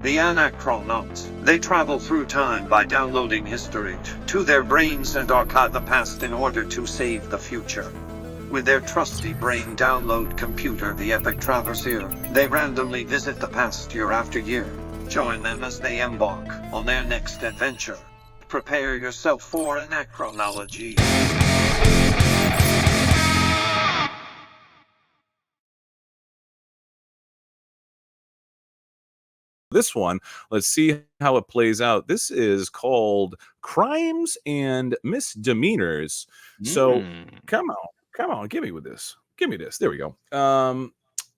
The Anachronauts. They travel through time by downloading history to their brains and archive the past in order to save the future. With their trusty brain download computer, the Epoch Traverser, they randomly visit the past year after year. Join them as they embark on their next adventure. Prepare yourself for Anachronology. This one, let's see how it plays out. This is called Crimes and Misdemeanors. So come on, give me with this. Give me this. There we go.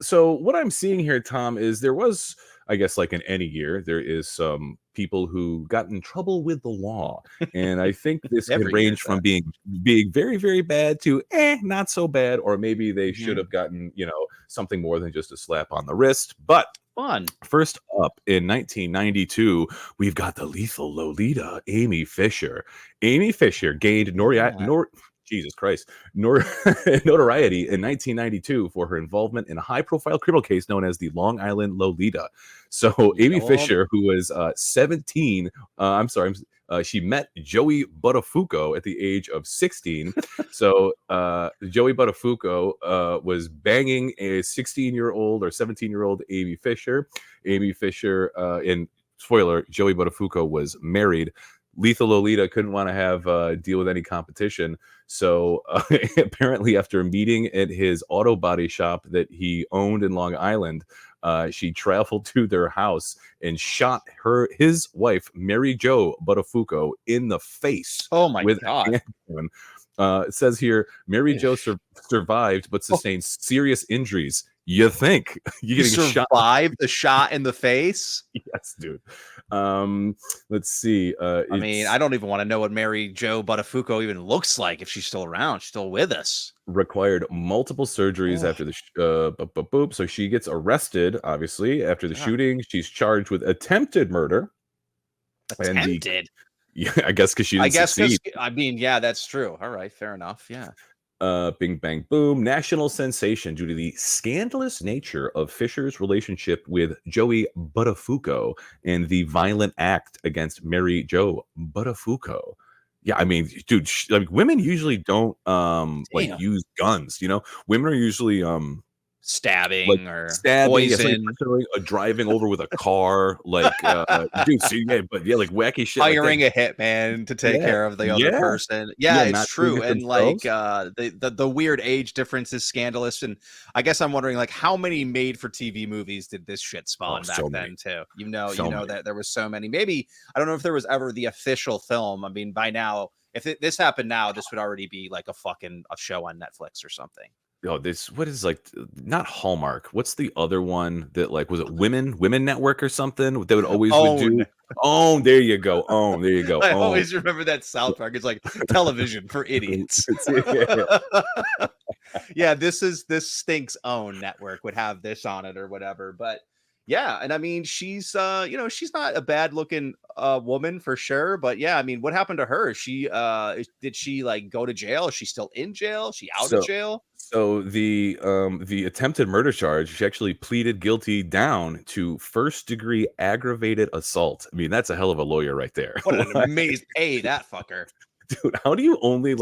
So what I'm seeing here, Tom, is there was, I guess, like in any year, there is some people who got in trouble with the law, and I think this can range from being very, very bad to not so bad, or maybe they should have gotten something more than just a slap on the wrist. But fun. First up, in 1992, we've got the lethal Lolita, Amy Fisher. Amy Fisher gained notoriety in 1992 for her involvement in a high-profile criminal case known as the Long Island Lolita. So Amy Fisher, who was 17, she met Joey Buttafuoco at the age of 16. So Joey Buttafuoco was banging a 16-year-old or 17-year-old Amy Fisher. Amy Fisher, in spoiler, Joey Buttafuoco was married. Lethal Lolita couldn't want to have deal with any competition. So apparently after meeting at his auto body shop that he owned in Long Island, she traveled to their house and shot his wife, Mary Jo Buttafuoco, in the face. Oh my God. It says here, Mary Jo survived but sustained serious injuries. You think you survived the shot in the face? Yes, dude. Let's see. I mean, I don't even want to know what Mary Jo Buttafuoco even looks like if she's still around. She's still with us. Required multiple surgeries after the so she gets arrested. Obviously, after the shooting, she's charged with attempted murder. Attempted. Yeah, I guess because she didn't succeed. I mean, yeah, that's true. All right, fair enough. Yeah. Bing, bang, boom. National sensation due to the scandalous nature of Fisher's relationship with Joey Buttafuoco and the violent act against Mary Jo Buttafuoco. Yeah, I mean, dude, like women usually don't like use guns. Women are usually stabbing or poison, driving over with a car, like dude. So but like wacky shit, hiring like a hitman to take care of the other person. Yeah, it's true. And like the weird age difference is scandalous. And I guess I'm wondering, like, how many made-for-TV movies did this shit spawn back then too? You know that there was so many. Maybe I don't know if there was ever the official film. I mean, by now, if this happened now, this would already be like a show on Netflix or something. Oh, what is like not Hallmark? What's the other one that like was it Women Network or something? They would always do. Oh, there you go. Oh, there you go. I always remember that South Park. It's like television for idiots. Yeah, this stinks own network would have this on it or whatever. But yeah, and I mean, she's she's not a bad looking woman for sure. But yeah, I mean, what happened to her? Did she like go to jail? Is she still in jail? Is she out of jail? So the attempted murder charge, she actually pleaded guilty down to first-degree aggravated assault. I mean, that's a hell of a lawyer right there. What an amazing that fucker. Dude, how do you only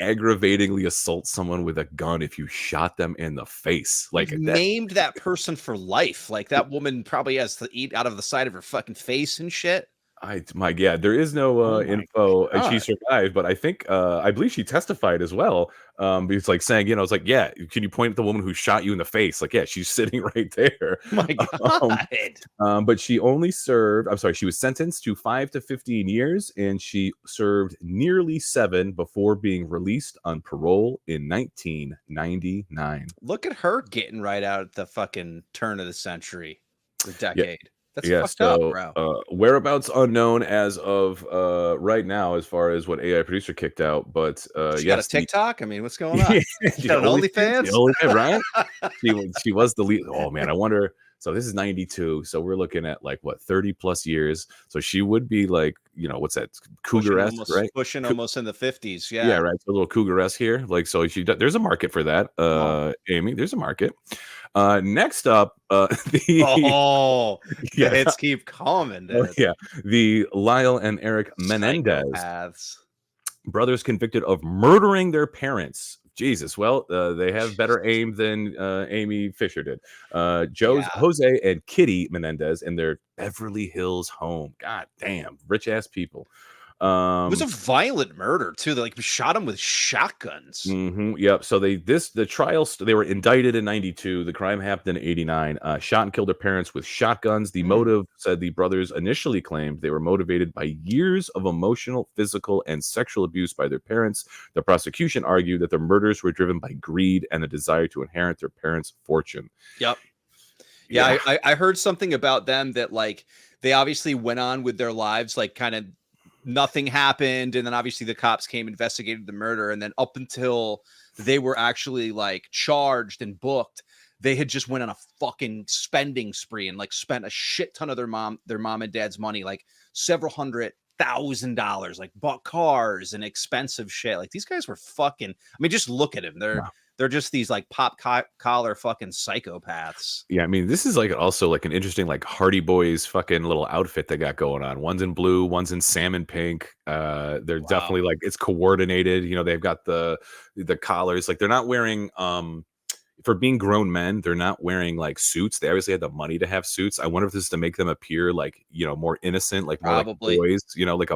aggravatingly assault someone with a gun if you shot them in the face? Like named that person for life. Like that woman probably has to eat out of the side of her fucking face and shit. There is no info. She survived, but I believe she testified as well. It's like saying, it's like, yeah, can you point at the woman who shot you in the face? Like, yeah, she's sitting right there. My God. But she only served. I'm sorry, she was sentenced to 5 to 15 years, and she served nearly 7 before being released on parole in 1999. Look at her getting right out at the fucking turn of the century, the decade. Yeah. That's fucked up, bro. Whereabouts unknown as of right now, as far as what AI producer kicked out. But she got a TikTok. I mean, what's going on? She got an OnlyFans, right? She was the lead. Oh man, I wonder. So this is 92. So we're looking at like what 30 plus years. So she would be like, what's that? Cougar-esque, right? Pushing almost in the 50s. Yeah. Yeah, right. So a little cougar-esque here. Like, so there's a market for that. Amy, there's a market. Next up, the the hits keep coming, dude. The Lyle and Eric Menendez, psychopaths, brothers convicted of murdering their parents. Jesus, well, they have better aim than Amy Fisher did. Jose and Kitty Menendez in their Beverly Hills home. God damn, rich ass people. It was a violent murder too. They shot him with shotguns. Yep. So the trials, they were indicted in 92. The crime happened in 89. Shot and killed their parents with shotguns. The motive, said the brothers initially claimed, they were motivated by years of emotional, physical, and sexual abuse by their parents. The prosecution argued that the murders were driven by greed and a desire to inherit their parents' fortune. Yep. Yeah. I heard something about them that they obviously went on with their lives, kind of nothing happened, and then obviously the cops came, investigated the murder, and then up until they were actually charged and booked, they had just went on a fucking spending spree and spent a shit ton of their mom and dad's money, several $100,000, bought cars and expensive shit. These guys were fucking, I mean, just look at them. They're just these pop collar fucking psychopaths. Yeah, I mean, this is also an interesting Hardy Boys fucking little outfit they got going on. One's in blue, one's in salmon pink. They're definitely it's coordinated. You know, they've got the collars. They're not wearing for being grown men, they're not wearing suits. They obviously had the money to have suits. I wonder if this is to make them appear more innocent, more probably like boys,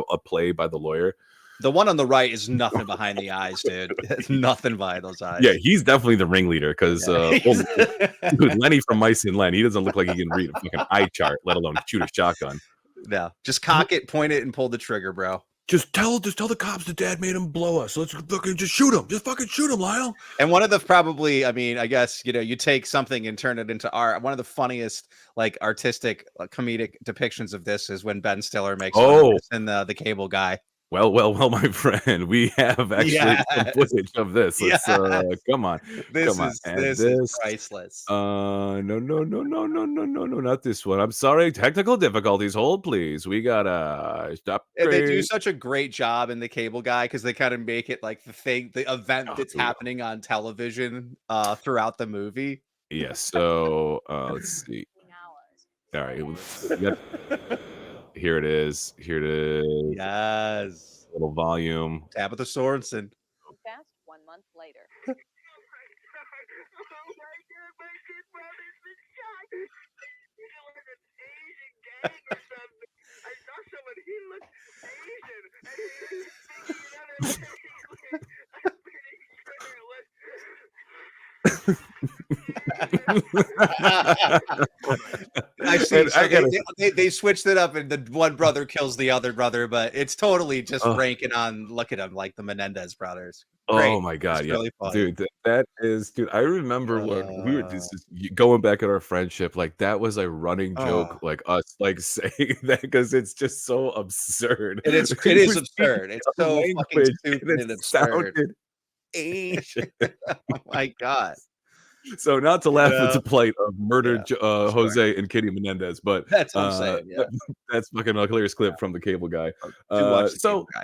a play by the lawyer. The one on the right is nothing behind the eyes, dude. It's nothing behind those eyes. Yeah, he's definitely the ringleader because dude, Lenny from Mice and Len, he doesn't look like he can read a fucking eye chart, let alone shoot a shotgun. No, just cock it, point it, and pull the trigger, bro. Just tell the cops that dad made him blow us. Let's fucking just shoot him. Just fucking shoot him, Lyle. And one of the probably, I mean, I guess, you take something and turn it into art. One of the funniest, artistic, comedic depictions of this is when Ben Stiller makes in the Cable Guy. Well, my friend, we have actually some footage of this. Let's come on. This is priceless. No, not this one. I'm sorry. Technical difficulties. Hold, please. We gotta stop. They do such a great job in the Cable Guy because they kind of make it the event that's happening on television throughout the movie. Yes. So let's see. All right. Here it is. Yes. A little volume. Tabitha Sorensen. Fast 1 month later. They switched it up and the one brother kills the other brother, but it's totally just ranking on, look at them, like the Menendez brothers. Great. Oh my god, really dude, that is, dude, I remember when we were just going back at our friendship, that was a running joke, us saying that because it's just so absurd. It is absurd. It's so fucking stupid and absurd. Asian. Oh my god. So not to laugh at the plight of murdered Jose and Kitty Menendez, but that's what I'm saying. Yeah. That's fucking a hilarious clip from the Cable Guy. Cable Guy.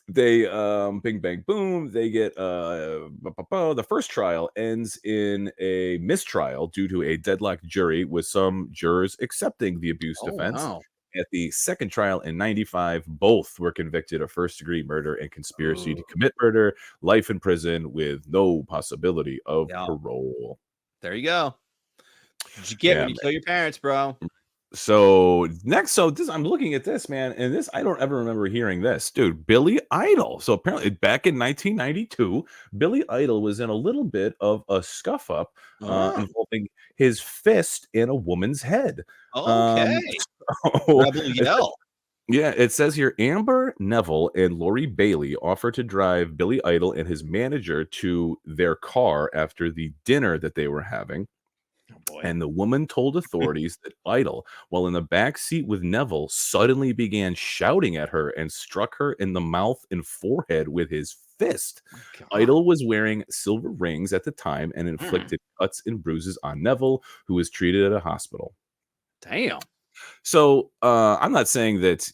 They bing bang boom, they get the first trial ends in a mistrial due to a deadlocked jury with some jurors accepting the abuse defense. Wow. At the second trial in 95, both were convicted of first-degree murder and conspiracy to commit murder, life in prison with no possibility of parole. There you go. Did you get when you kill your parents, bro? So next, I'm looking at this, man, and this, I don't ever remember hearing this, dude. Billy Idol. So apparently, back in 1992, Billy Idol was in a little bit of a scuff up involving his fist in a woman's head. Okay. Rebel yell. Yeah, it says here Amber Neville and Lori Bailey offered to drive Billy Idol and his manager to their car after the dinner that they were having. And the woman told authorities that Idol, while in the back seat with Neville, suddenly began shouting at her and struck her in the mouth and forehead with his fist. Idol was wearing silver rings at the time and inflicted cuts and bruises on Neville, who was treated at a hospital. Damn. So I'm not saying that.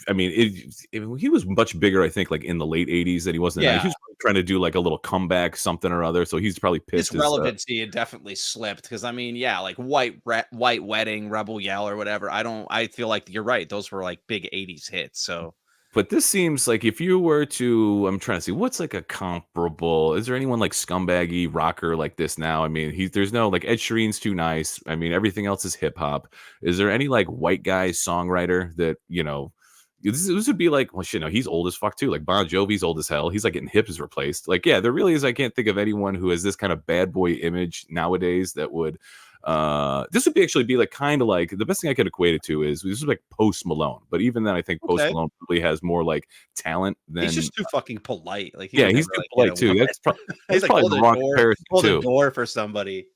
I mean, he was much bigger. I think like in the late '80s than he was in the '90s. He was trying to do like a little comeback, something or other. So he's probably pissed. His relevancy had definitely slipped because I mean, yeah, like White Wedding, Rebel Yell, or whatever. I feel like you're right; those were like big '80s hits. So. But this seems like if you were to, I'm trying to see what's like a comparable. Is there anyone like scumbaggy rocker like this now? I mean, there's no like Ed Sheeran's too nice. I mean, everything else is hip hop. Is there any like white guy songwriter that this would be like? Well, shit, no, he's old as fuck too. Like Bon Jovi's old as hell. He's like getting hips replaced. Like, yeah, there really is. I can't think of anyone who has this kind of bad boy image nowadays that would. This would actually be like kind of like the best thing I could equate it to is this is like Post Malone, but even then I think Post Malone probably has more like talent than he's just too fucking polite. Like he's too polite too. That's like probably the wrong comparison too. Hold the door for somebody.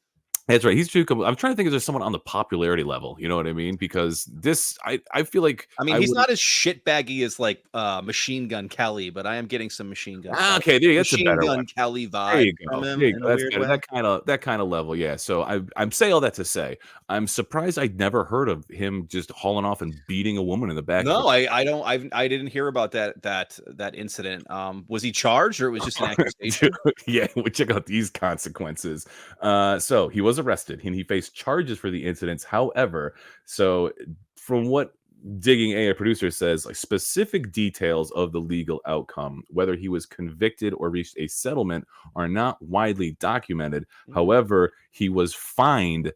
That's right. He's too. I'm trying to think. Is there someone on the popularity level? You know what I mean? Because this, I feel like. I mean, he's not as shitbaggy as like Machine Gun Kelly, but I am getting some Machine Gun. Okay, there, that's Machine a better Gun one. Kelly vibe. There you go. There you go. That's good. That kind of level. Yeah. So I'm saying all that to say I'm surprised I'd never heard of him just hauling off and beating a woman in the back. No, I didn't hear about that incident. Was he charged or it was just an accusation? Yeah, we'll check out these consequences. So he was arrested and he faced charges for the incidents. However, so from what Digging A producer says, like specific details of the legal outcome, whether he was convicted or reached a settlement, are not widely documented. However, he was fined,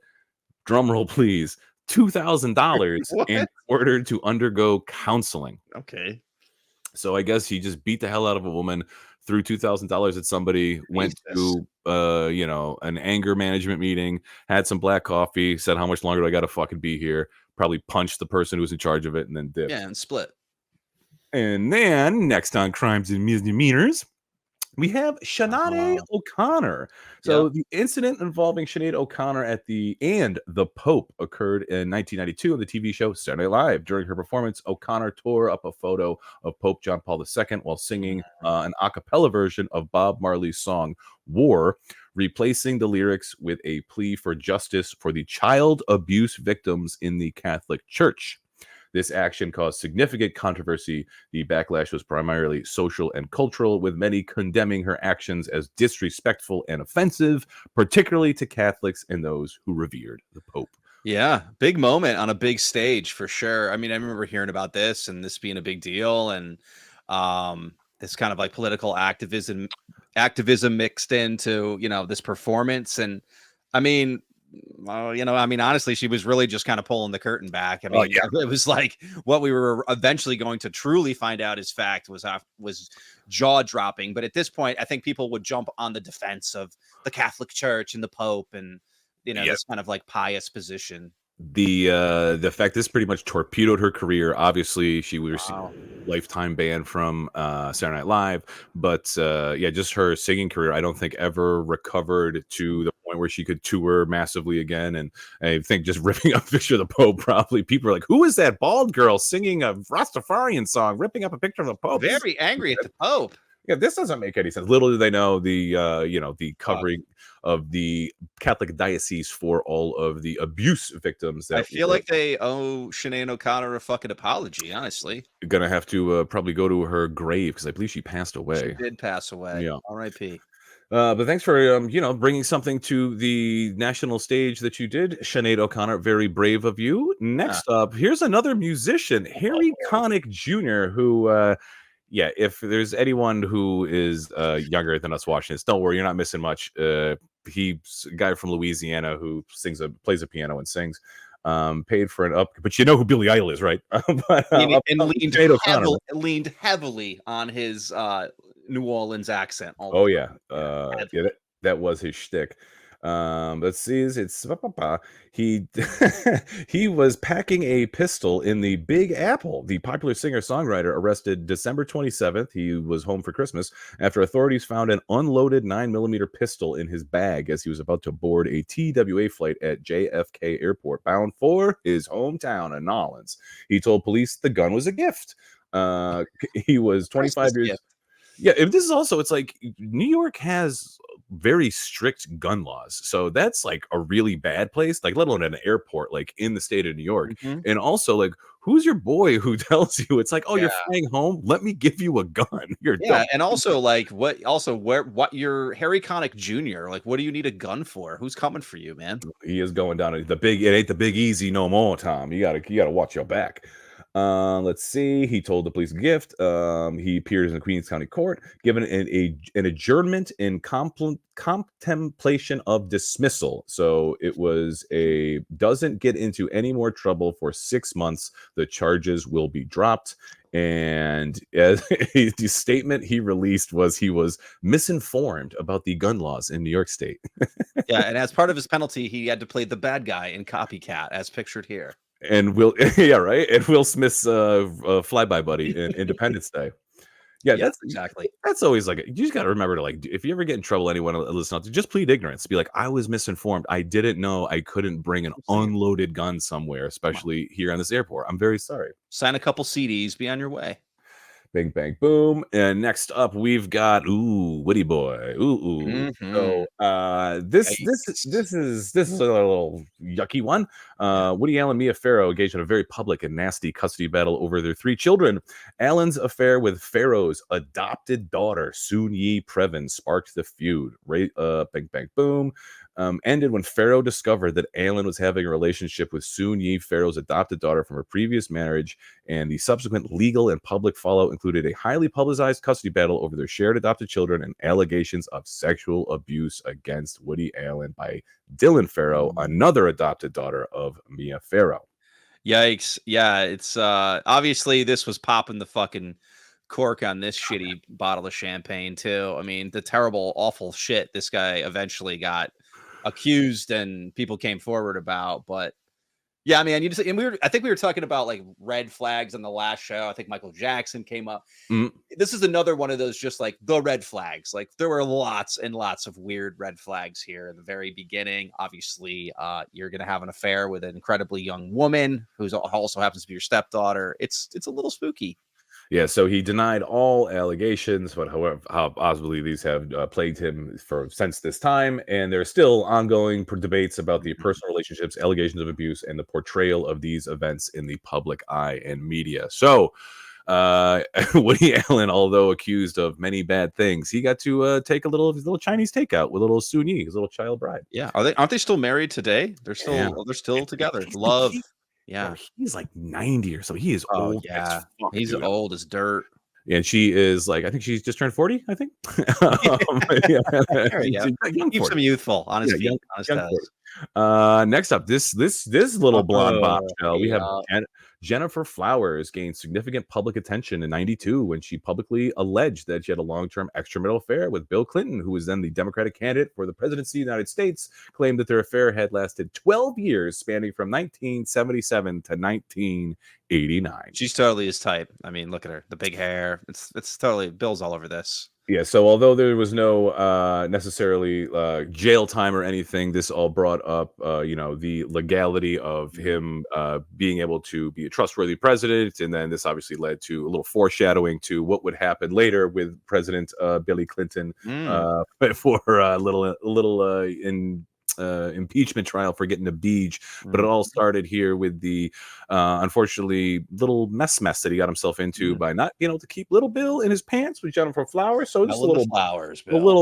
drumroll please, $2,000 and ordered to undergo counseling. Okay. So I guess he just beat the hell out of a woman, threw $2,000 at somebody, went to an anger management meeting, had some black coffee, said how much longer do I got to fucking be here, probably punched the person who was in charge of it and then dipped. Yeah, and split. And then next on Crimes and Misdemeanors, we have Sinead O'Connor. So the incident involving Sinead O'Connor and the Pope occurred in 1992 on the TV show Saturday Night Live. During her performance, O'Connor tore up a photo of Pope John Paul II while singing an a cappella version of Bob Marley's song War, replacing the lyrics with a plea for justice for the child abuse victims in the Catholic Church. This action caused significant controversy. The backlash was primarily social and cultural, with many condemning her actions as disrespectful and offensive, particularly to Catholics and those who revered the Pope. Yeah, big moment on a big stage for sure. I mean, I remember hearing about this and this being a big deal, and this kind of like political activism mixed into this performance. And I mean, honestly, she was really just kind of pulling the curtain back. I mean, it was like what we were eventually going to truly find out as fact was jaw dropping. But at this point, I think people would jump on the defense of the Catholic Church and the Pope and, this kind of like pious position. The fact this pretty much torpedoed her career. Obviously, she was a lifetime ban from Saturday Night Live, but just her singing career, I don't think ever recovered to the point where she could tour massively again. And I think just ripping up a picture of the Pope, probably people are like, "Who is that bald girl singing a Rastafarian song, ripping up a picture of the Pope?" Very angry at the Pope. Yeah, this doesn't make any sense. Little do they know the covering of the Catholic diocese for all of the abuse victims. That I feel like they owe Sinead O'Connor a fucking apology. Honestly, gonna have to probably go to her grave because I believe she passed away. She did pass away. Yeah, R.I.P. But thanks for bringing something to the national stage that you did, Sinead O'Connor. Very brave of you. Next up, here's another musician, Harry Connick Jr., who. If there's anyone who is younger than us watching this, don't worry, you're not missing much. He's a guy from Louisiana who plays a piano and sings. Paid for an up, but you know who Billy Idol is, right? Leaned heavily on his New Orleans accent. That was his shtick. Let's see, it's he was packing a pistol in the Big Apple. The popular singer-songwriter arrested December 27th. He was home for Christmas after authorities found an unloaded 9mm pistol in his bag as he was about to board a TWA flight at JFK Airport, bound for his hometown of New Orleans. He told police the gun was a gift. He was 25 years. Yeah, if this is also, it's like New York has very strict gun laws, so that's like a really bad place, like let alone at an airport, like in the state of New York. Mhm. And also, like, who's your boy who tells you it's like, oh, you're Yeah. flying home? Let me give you a gun. You're Yeah, dumb. and also, like, what you're Harry Connick Jr., like, what do you need a gun for? Who's coming for you, man? He is going down the big. It ain't the big easy no more, Tom. You gotta watch your back. Let's see. He told the police a gift. He appears in the Queens County Court, given an adjournment in contemplation of dismissal. So it was a doesn't get into any more trouble for 6 months. The charges will be dropped. And as the statement he released was he was misinformed about the gun laws in New York State. Yeah, and as part of his penalty, he had to play the bad guy in Copycat, as pictured here. And Will, yeah, right. And Will Smith's flyby buddy in Independence Day. Yeah, Yeah, exactly. that's always like you just got to remember to like if you ever get in trouble, anyone listen to just plead ignorance. Be like, I was misinformed. I didn't know I couldn't bring an unloaded gun somewhere, especially here on this airport. I'm very sorry. Sign a couple CDs, be on your way. Bing bang boom. And next up we've got Woody Boy. Ooh. So this is a little yucky one. Woody Allen and Mia Farrow engaged in a very public and nasty custody battle over their 3 children. Allen's affair with Farrow's adopted daughter, Soon Yi Previn, sparked the feud. Bang bang boom. Ended when Farrow discovered that Allen was having a relationship with Soon Yi, Farrow's adopted daughter from her previous marriage, and the subsequent legal and public fallout included a highly publicized custody battle over their shared adopted children and allegations of sexual abuse against Woody Allen by Dylan Farrow, another adopted daughter of Mia Farrow. Yikes. Yeah, it's obviously this was popping the fucking cork on this shitty bottle of champagne too. I mean, the terrible, awful shit this guy eventually got accused and people came forward about. But yeah, I mean, I think we were talking about like red flags on the last show. I think Michael Jackson came up. This is another one of those just like the red flags. Like there were lots and lots of weird red flags here in the very beginning. Obviously, you're going to have an affair with an incredibly young woman who also happens to be your stepdaughter. It's a little spooky. Yeah, so he denied all allegations, but however, how possibly these have plagued him since this time, and there are still ongoing debates about the personal relationships, allegations of abuse, and the portrayal of these events in the public eye and media. So, Woody Allen, although accused of many bad things, he got to take a little Chinese takeout with a little Soon Yi, his little child bride. Yeah, aren't they still married today? They're still together. Love. Yeah, he's like 90 or so. He is old. Yeah, fuck, he's dude. old as dirt. And she is like, I think she's just turned 40. I think. There you go. Keeps him youthful on his feet. Next up, this little blonde bombshell. We have Jennifer Flowers gained significant public attention in '92 when she publicly alleged that she had a long-term extramarital affair with Bill Clinton, who was then the Democratic candidate for the presidency of the United States. Claimed that their affair had lasted 12 years, spanning from 1977 to 1989. She's totally his type. I mean, look at her, the big hair. It's totally Bill's all over this. Yeah, so although there was no necessarily jail time or anything, this all brought up, the legality of him being able to be a trustworthy president, and then this obviously led to a little foreshadowing to what would happen later with President Billy Clinton for a little impeachment trial for getting a beach. But it all started here with the unfortunately little mess that he got himself into by not being able to keep little Bill in his pants with Jennifer Flowers. So just a little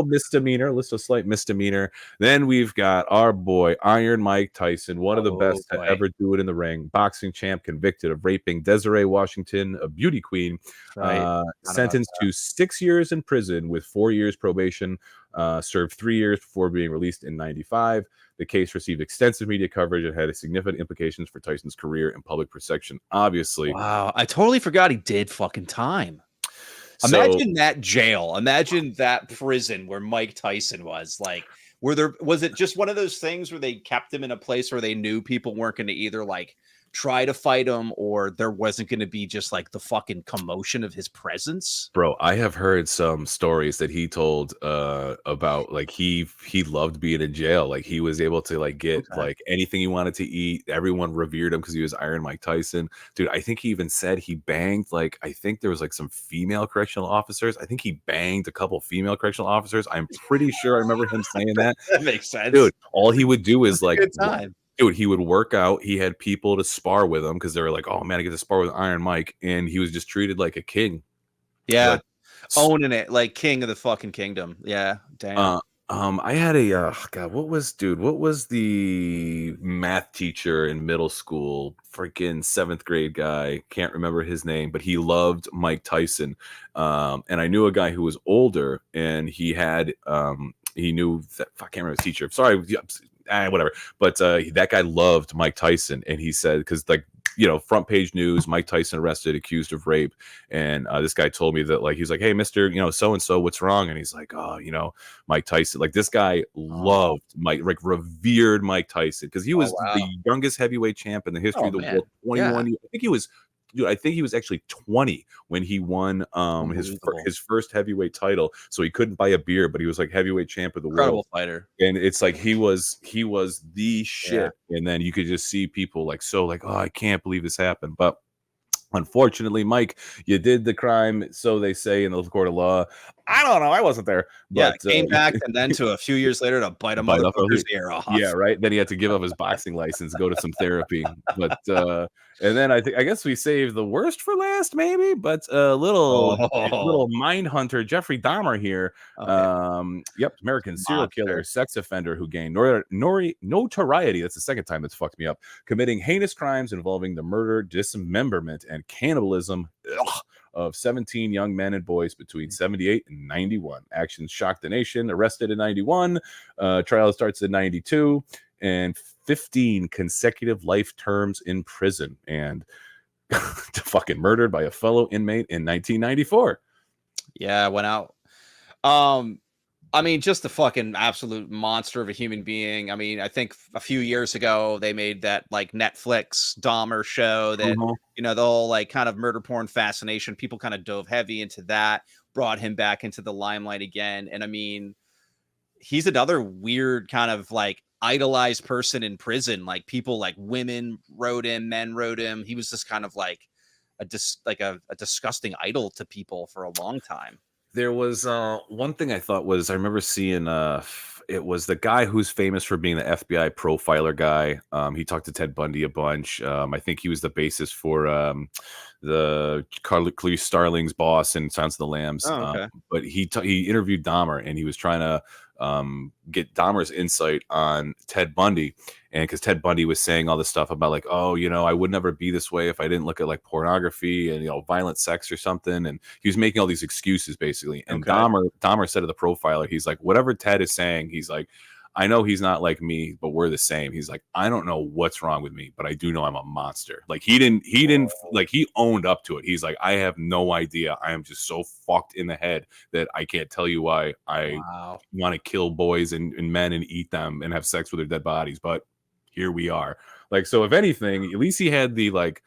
misdemeanor, a slight misdemeanor. Then we've got our boy Iron Mike Tyson, one of the best to ever do it in the ring, boxing champ, convicted of raping Desiree Washington, a beauty queen, sentenced to 6 years in prison with 4 years probation. Served 3 years before being released in '95. The case received extensive media coverage and had significant implications for Tyson's career and public perception. Obviously, wow, I totally forgot he did fucking time. Imagine that jail. Imagine that prison where Mike Tyson was. Like, was it just one of those things where they kept him in a place where they knew people weren't going to either like try to fight him, or there wasn't going to be just like the fucking commotion of his presence? Bro, I have heard some stories that he told about like he loved being in jail. Like he was able to like get like anything he wanted to eat. Everyone revered him because he was Iron Mike Tyson. Dude, I think he even said he banged like I think there was like some female correctional officers. I think he banged a couple female correctional officers. I'm pretty sure I remember him saying that. That makes sense. Dude, all he would do is like good time. Dude, he would work out. He had people to spar with him because they were like, "Oh man, I get to spar with Iron Mike," and he was just treated like a king. Yeah, But, owning it like king of the fucking kingdom. Yeah, damn. I had a God, what was the math teacher in middle school? Freaking 7th grade guy. Can't remember his name, but he loved Mike Tyson. And I knew a guy who was older, and he had he knew that I can't remember his teacher. Sorry, whatever. But that guy loved Mike Tyson, and he said because like. Front page news, Mike Tyson arrested, accused of rape. And this guy told me that, like, he's like, hey, Mr., so-and-so, what's wrong? And he's like, oh, Mike Tyson. Like, this guy loved Mike, like, revered Mike Tyson because he was the youngest heavyweight champ in the history of the world. 21. I think he was. Dude, I think he was actually 20 when he won his first heavyweight title. So he couldn't buy a beer, but he was like heavyweight champ of the world. Fighter. And it's like he was the shit. Yeah. And then you could just see people like oh, I can't believe this happened. But unfortunately, Mike, you did the crime, so they say in the court of law. I don't know. I wasn't there. But, came back and then to a few years later to bite a motherfucker's ear off. Yeah, right. Then he had to give up his boxing license, go to some therapy. But and then I guess we saved the worst for last, maybe. But little mind hunter Jeffrey Dahmer here. American serial killer, sex offender who gained notoriety. That's the second time it's fucked me up. Committing heinous crimes involving the murder, dismemberment, and cannibalism of 17 young men and boys between 78 and 91. Actions shocked the nation. Arrested in 91. Trial starts in 92. And 15 consecutive life terms in prison. And fucking murdered by a fellow inmate in 1994. Yeah, went out. I mean, just a fucking absolute monster of a human being. I mean, I think a few years ago they made that like Netflix Dahmer show that, the whole like kind of murder porn fascination. People kind of dove heavy into that, brought him back into the limelight again. And I mean, he's another weird kind of like idolized person in prison. Like people like women wrote him, men wrote him. He was just kind of like a disgusting idol to people for a long time. There was one thing I thought was I remember seeing it was the guy who's famous for being the FBI profiler guy. He talked to Ted Bundy a bunch. I think he was the basis for the Clarice Starling's boss in Silence of the Lambs. But he interviewed Dahmer, and he was trying to get Dahmer's insight on Ted Bundy. And because Ted Bundy was saying all this stuff about like, I would never be this way if I didn't look at like pornography and, violent sex or something. And he was making all these excuses basically. And Dahmer said to the profiler, he's like, whatever Ted is saying, he's like, I know he's not like me, but we're the same. He's like, I don't know what's wrong with me, but I do know I'm a monster. Like he didn't like, he owned up to it. He's like, I have no idea. I am just so fucked in the head that I can't tell you why I want to kill boys and men and eat them and have sex with their dead bodies. But here we are. Like, so if anything, at least he had the like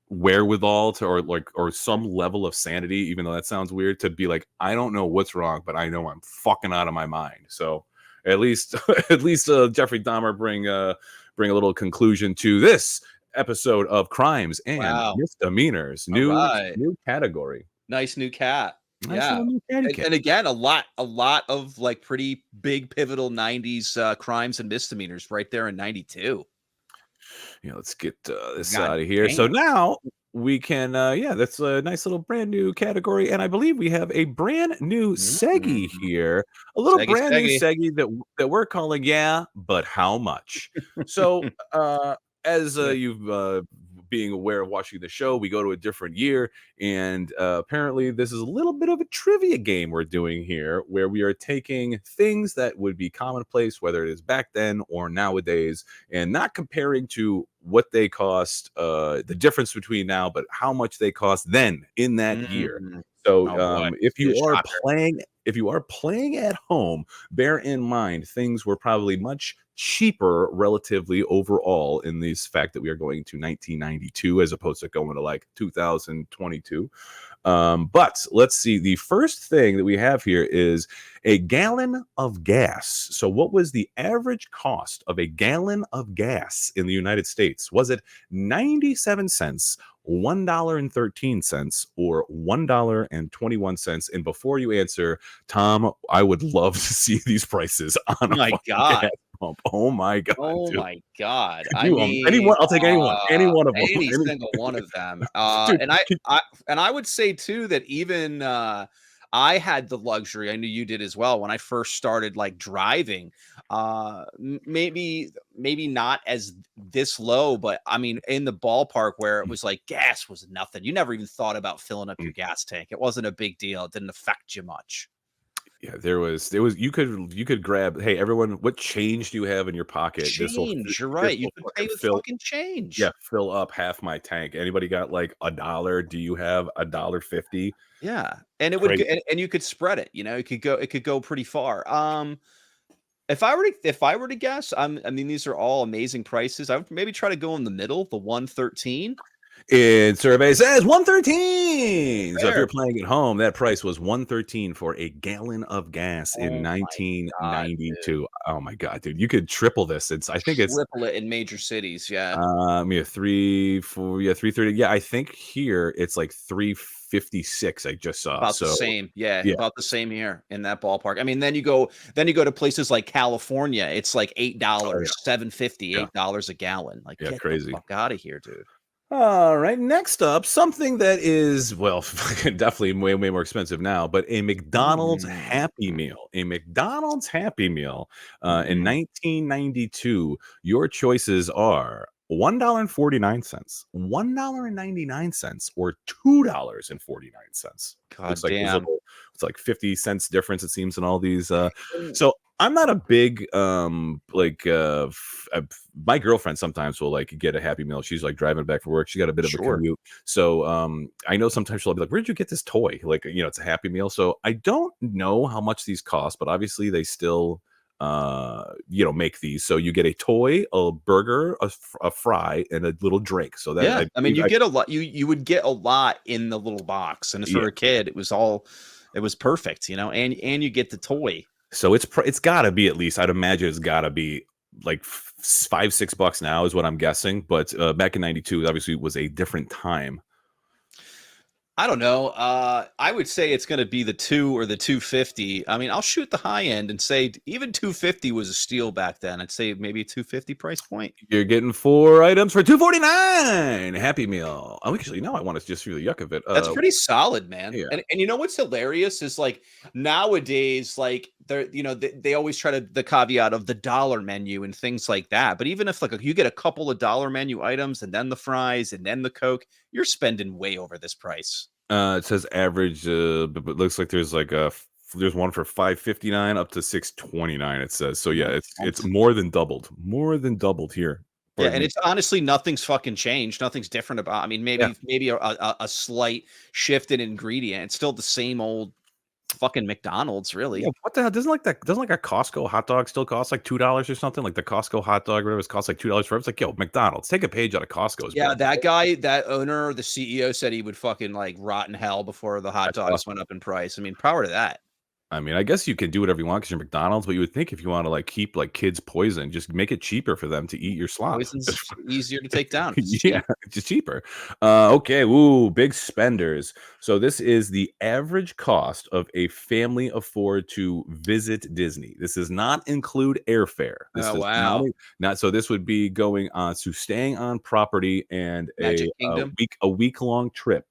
wherewithal to, or some level of sanity, even though that sounds weird, to be like, I don't know what's wrong, but I know I'm fucking out of my mind. So at least Jeffrey Dahmer bring a little conclusion to this episode of Crimes and Misdemeanors. New category. Nice new cat. Nice new and again, a lot of like pretty big pivotal 90s crimes and misdemeanors right there in 92. Yeah, let's get this out of here. So now we can, that's a nice little brand new category. And I believe we have a brand new seggy here, a little brand new seggy that we're calling, but how much? So as you've being aware of watching the show, we go to a different year, and apparently this is a little bit of a trivia game we're doing here, where we are taking things that would be commonplace, whether it is back then or nowadays, and not comparing to what they cost, the difference between now, but how much they cost then in that year. So if you are playing at home, bear in mind things were probably much cheaper relatively overall in this fact that we are going to 1992 as opposed to going to like 2022. But let's see. The first thing that we have here is a gallon of gas. So what was the average cost of a gallon of gas in the United States? Was it 97 cents, $1.13, or $1.21? And before you answer, Tom, I would love to see these prices on a fucking gas pump. Oh my god! Oh dude. my god! I You, mean, anyone? I'll take anyone. Any one of them. any single one of them. Dude, And I would say too that even I had the luxury. I knew you did as well when I first started like driving. Maybe not as this low, but I mean in the ballpark where it was like gas was nothing. You never even thought about filling up your gas tank. It wasn't a big deal. It didn't affect you much. Yeah, there was you could grab, hey everyone, what change do you have in your pocket? Change, you're right. You could pay with fucking change. Yeah, fill up half my tank. Anybody got like $1? Do you have $1.50? Yeah, and it would and you could spread it, you know, it could go pretty far. If I were to guess, I mean these are all amazing prices. I would maybe try to go in the middle, the 113. And survey says 113. Fair. So if you're playing at home, that price was 113 for a gallon of gas in 1992. Oh my god, dude! You could triple this. I think it's triple it in major cities. Yeah. Yeah, 330. Yeah, I think here it's like 356. I just saw About the same. Yeah, about the same here in that ballpark. I mean, then you go to places like California. It's like $8, $7.50, $8 a gallon. Like, get crazy. the fuck out of here, dude. All right, next up, something that is, well, definitely way more expensive now, but a McDonald's Happy Meal. A McDonald's Happy Meal in 1992. Your choices are $1.49, $1.99, or $2.49. God damn. It's like 50 cents difference, it seems, in all these. So I'm not a big my girlfriend sometimes will like get a Happy Meal. She's like driving back from work. She got a bit of a commute. So I know sometimes she'll be like, where'd you get this toy? Like, you know, it's a Happy Meal. So I don't know how much these cost, but obviously they still make these. So you get a toy, a burger, a fry, and a little drink. So that I mean you get a lot. You would get a lot in the little box, and for a kid, it was perfect, you know, and you get the toy. So it's got to be, at least I'd imagine it's got to be like $5-6 now is what I'm guessing. But back in 92, obviously it was a different time. I don't know. I would say it's going to be the 2 or the 250. I mean, I'll shoot the high end and say even 250 was a steal back then. I'd say maybe a 250 price point. You're getting 4 items for $2.49. Happy Meal. Oh, actually, no, I want to just feel the yuck of it. That's pretty solid, man. Yeah. And you know what's hilarious is like nowadays, like they always try the caveat of the dollar menu and things like that. But even if like you get a couple of dollar menu items and then the fries and then the Coke, you're spending way over this price. It says average, but it looks like there's like there's one for $5.59 up to $6.29. It says so. Yeah, it's more than doubled here. Yeah, and it's honestly nothing's fucking changed. Nothing's different about. I mean, maybe a slight shift in ingredient. It's still the same old fucking McDonald's, really. Yeah, what the hell? Doesn't a Costco hot dog still cost like $2 or something? Like the Costco hot dog, whatever, it costs like $2 for. It's like, yo, McDonald's, take a page out of Costco's. Yeah, that guy, that owner, the CEO said he would fucking like rot in hell before the hot dogs went up in price. I mean, power to that. I mean, I guess you can do whatever you want because you're McDonald's, but you would think if you want to like keep like kids poison, just make it cheaper for them to eat your slop. Poison's easier to take down. It's just cheaper. Okay, ooh, big spenders. So this is the average cost of a family afford to visit Disney. This does not include airfare. This not so. This would be going on to staying on property and a week long trip.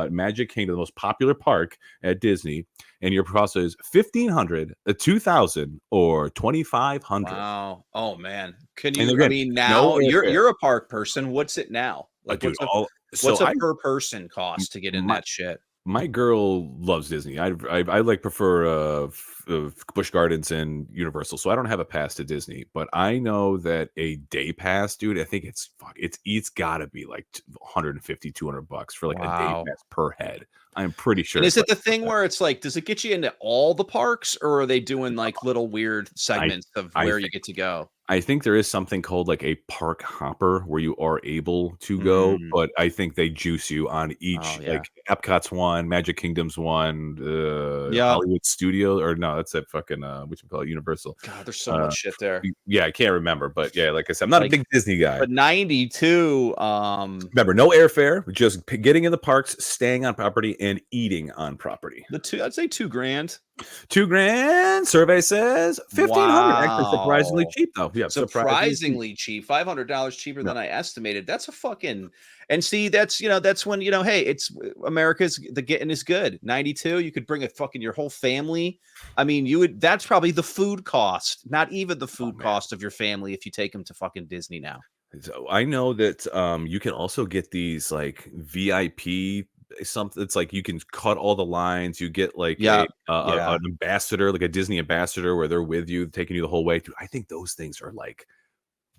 Magic Kingdom, the most popular park at Disney, and your cost is $1,500, $2,000, or $2,500. Wow! Oh man, can you? Again, I mean, now you're a park person. What's it now? Like, what's a per person cost to get in that shit? My girl loves Disney. I like prefer Busch Gardens and Universal, so I don't have a pass to Disney. But I know that a day pass, dude, I think it's got to be like $150, $200 for like a day pass per head. I'm pretty sure. And is it the thing where it's like, does it get you into all the parks, or are they doing like little weird segments of where you get to go? I think there is something called like a park hopper where you are able to go, but I think they juice you on each. Like Epcot's one, Magic Kingdom's one, Hollywood Studio, or no, that's at fucking what you call it, Universal. God, there's so much shit there. Yeah, I can't remember, but yeah, like I said, I'm not a big Disney guy. But 92, remember, no airfare, just getting in the parks, staying on property, and eating on property. I'd say $2,000. $2,000. Survey says 1,500. Actually, surprisingly cheap though. Yeah, surprisingly cheap. $500 cheaper than I estimated. That's a fucking. And see, that's that's when hey, it's America's the getting is good. 92, you could bring your whole family. I mean, that's probably the food cost, not even the food cost of your family if you take them to fucking Disney now. So I know that you can also get these like VIP something. It's like you can cut all the lines. You get like an ambassador, like a Disney ambassador, where they're with you, taking you the whole way through. I think those things are like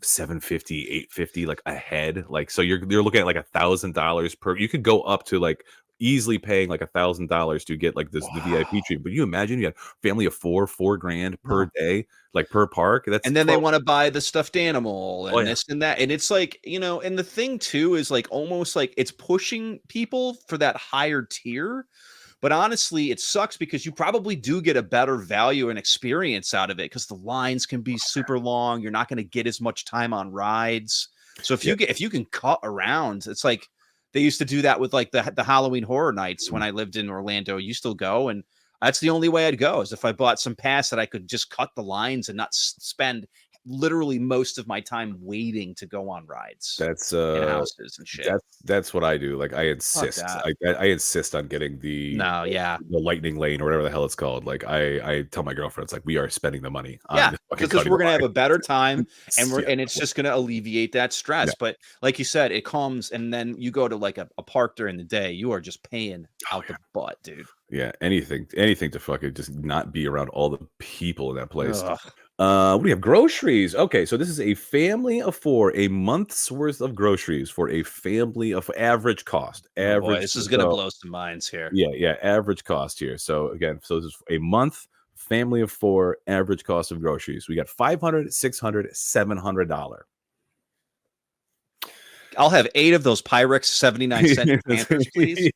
$750, $850, like a head. Like so, you're looking at like $1,000 per. You could go up to like easily paying like $1,000 to get like the VIP treatment. But you imagine you had family of $4,000 per day, like per park. That's and then they want to buy the stuffed animal and this and that. And it's like, and the thing too is like almost like it's pushing people for that higher tier. But honestly, it sucks because you probably do get a better value and experience out of it because the lines can be super long. You're not going to get as much time on rides. So if you can cut around, it's like they used to do that with like the Halloween Horror Nights when I lived in Orlando. You still go, and that's the only way I'd go is if I bought some pass that I could just cut the lines and not spend literally most of my time waiting to go on rides. That's in houses and shit. That's what I do. Like I insist. I insist on getting the lightning lane or whatever the hell it's called. Like I tell my girlfriends like we are spending the money on because we're gonna have a better time and it's just gonna alleviate that stress. But like you said, it comes and then you go to like a park during the day, you are just paying out the butt, dude. Yeah, anything to fucking just not be around all the people in that place. What do we have? Groceries. Okay, so this is a family of 4, a month's worth of groceries for a family of average cost. Average. This is gonna blow some minds here. Yeah, average cost here. So again, this is a month, family of 4, average cost of groceries. We got $500, $600, $700. I'll have 8 of those Pyrex 79-cent Panthers, please.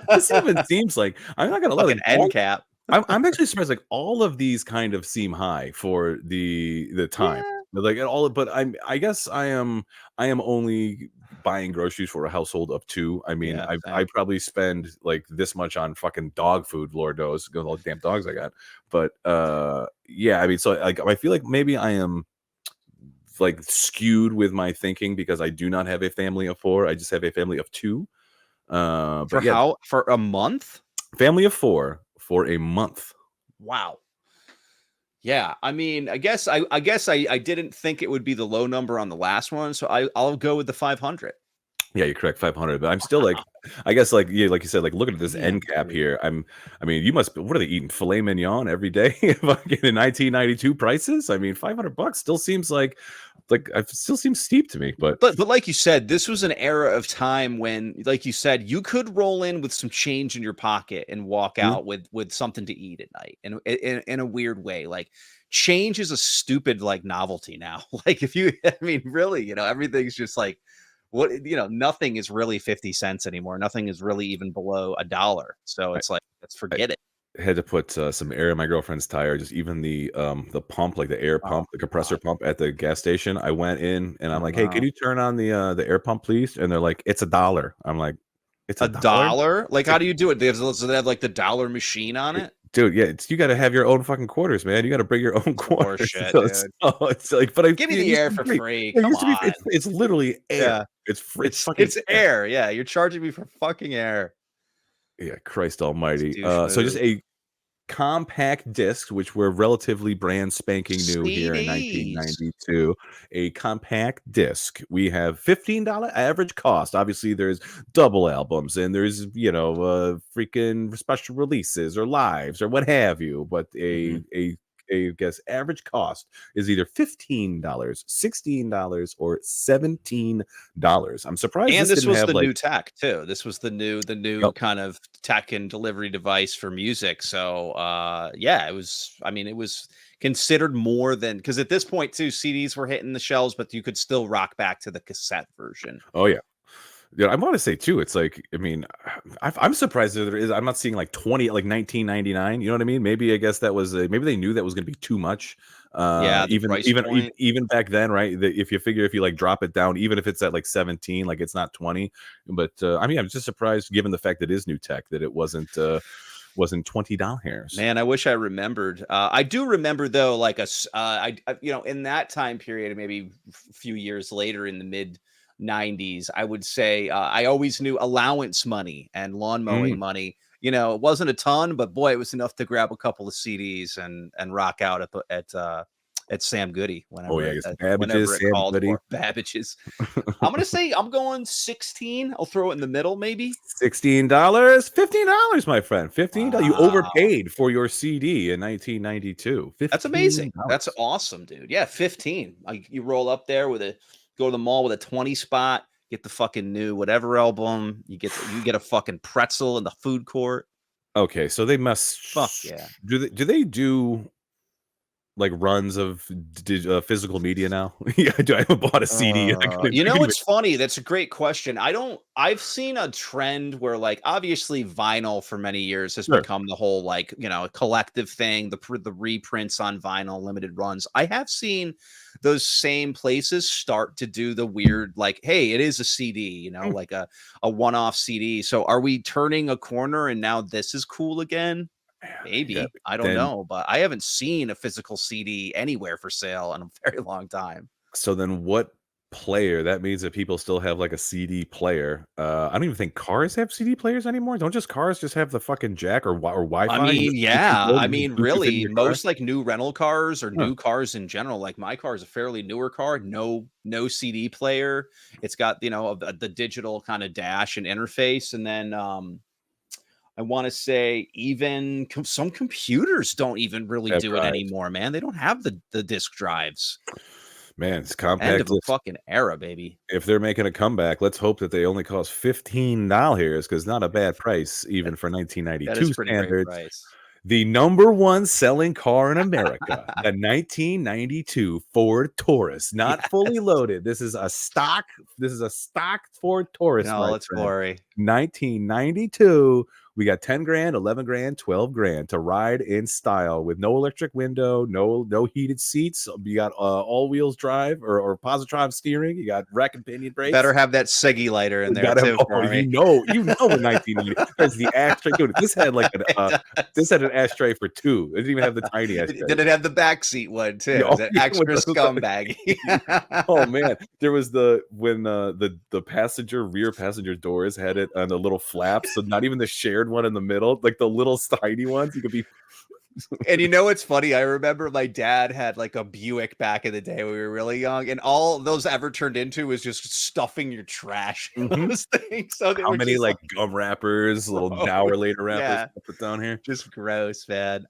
This even seems like I'm not gonna let an end cap. I'm actually surprised. Like all of these kind of seem high for the time. Like all, but I guess I am only buying groceries for a household of 2. I mean, I probably spend like this much on fucking dog food. Lord knows, because all the damn dogs I got. But yeah, I mean, so like I feel like maybe I am like skewed with my thinking because I do not have a family of 4. I just have a family of 2. But for a month? Family of 4 for a month. Wow. Yeah, I mean, I guess I didn't think it would be the low number on the last one, so I'll go with the 500. Yeah, you're correct, 500. But I'm still like, I guess like like you said, like looking at this end cap here. I mean, you must. What are they eating? Filet mignon every day? Fucking in 1992 prices. I mean, $500 still seems like it still seems steep to me. But like you said, this was an era of time when, like you said, you could roll in with some change in your pocket and walk out with something to eat at night. And in a weird way, like change is a stupid like novelty now. Like if you, I mean, really, everything's just like. What nothing is really 50 cents anymore. Nothing is really even below $1. So it's like, let's forget it. I had to put some air in my girlfriend's tire. Just even the pump, like the air pump, the compressor pump at the gas station. I went in and I'm like, hey, can you turn on the air pump, please? And they're like, it's $1. I'm like, it's $1? Like, how do you do it? They have like the dollar machine on it. Dude, yeah, you got to have your own fucking quarters, man. You got to bring your own quarters. Shit, so it's like, but give me the air for free. Come on. It's literally air. Yeah. It's free. It's air. Yeah, you're charging me for fucking air. Yeah, Christ Almighty. So just a compact disc, which were relatively brand spanking new here in 1992. A compact disc. We have $15 average cost. Obviously, there's double albums and there's freaking special releases or lives or what have you. But a guess average cost is either $15, $16, or $17. I'm surprised. And this was the new tech too. This was the new kind of tech and delivery device for music. So yeah, it was. I mean, it was considered more than, because at this point too, CDs were hitting the shelves, but you could still rock back to the cassette version. Oh yeah. Yeah, I want to say too. It's like, I mean, I'm surprised that there is. I'm not seeing like 20, like 1999. You know what I mean? Maybe I guess that was maybe they knew that was going to be too much. Yeah, the price point. Even back then, right? If you figure if you like drop it down, even if it's at like 17, like it's not 20. But I mean, I'm just surprised given the fact that it is new tech that it wasn't $20. Man, I wish I remembered. I do remember though, like you know, in that time period, maybe a few years later in the mid 90s, I would say I always knew allowance money and lawn mowing money. You know, it wasn't a ton, but boy, it was enough to grab a couple of CDs and rock out at Sam Goody whenever whenever it called for Babbage's. I'm gonna say I'm going 16. I'll throw it in the middle, maybe $16, $15, my friend. $15. Wow. You overpaid for your CD in 1992. That's amazing. That's awesome, dude. Yeah, 15. Like you roll up there with go to the mall with a 20 spot, get the fucking new whatever album, you get a fucking pretzel in the food court. Okay, so they must do they do like runs of physical media now? Yeah, I haven't bought a CD. You know, it's funny. That's a great question. I've seen a trend where, like, obviously vinyl for many years has become the whole, like, you know, collective thing, the reprints on vinyl, limited runs. I have seen those same places start to do the weird, like, hey, it is a CD, you know, like a one-off CD. So are we turning a corner and now this is cool again? Maybe. Yeah, I don't know, but I haven't seen a physical CD anywhere for sale in a very long time. So then what player? That means that people still have like a CD player. I don't even think cars have CD players anymore. Don't just cars just have the fucking jack or Wi-Fi? I mean, yeah. I mean, really, most like new rental cars or new cars in general. Like my car is a fairly newer car. No CD player. It's got, you know, the digital kind of dash and interface, and then I want to say even some computers don't even really do it anymore, man. They don't have the disk drives. Man, it's compact. End of a fucking era, baby. If they're making a comeback, let's hope that they only cost $15 because not a bad price even for 1992 standards. The #1 selling car in America, the 1992 Ford Taurus, not fully loaded. This is a stock Ford Taurus. No, it's glory. 1992. We got 10 grand, 11 grand, 12 grand to ride in style with no electric window, no heated seats. You got all wheels drive or positron steering. You got rack and pinion brakes. Better have that Seggy lighter in there too. You know, in 1990. There's the ashtray. Dude, this had like an ashtray for two. It didn't even have the tiny ashtray. Did it have the backseat one too? Yeah, that extra scumbag. Oh man, there was when the rear passenger doors had it on the little flaps, so not even the shared one in the middle, like the little tiny ones. You could be. And you know what's funny? I remember my dad had like a Buick back in the day when we were really young, and all those ever turned into was just stuffing your trash in those things. So how many like gum wrappers, little Dower later wrappers put down here? Just gross, man.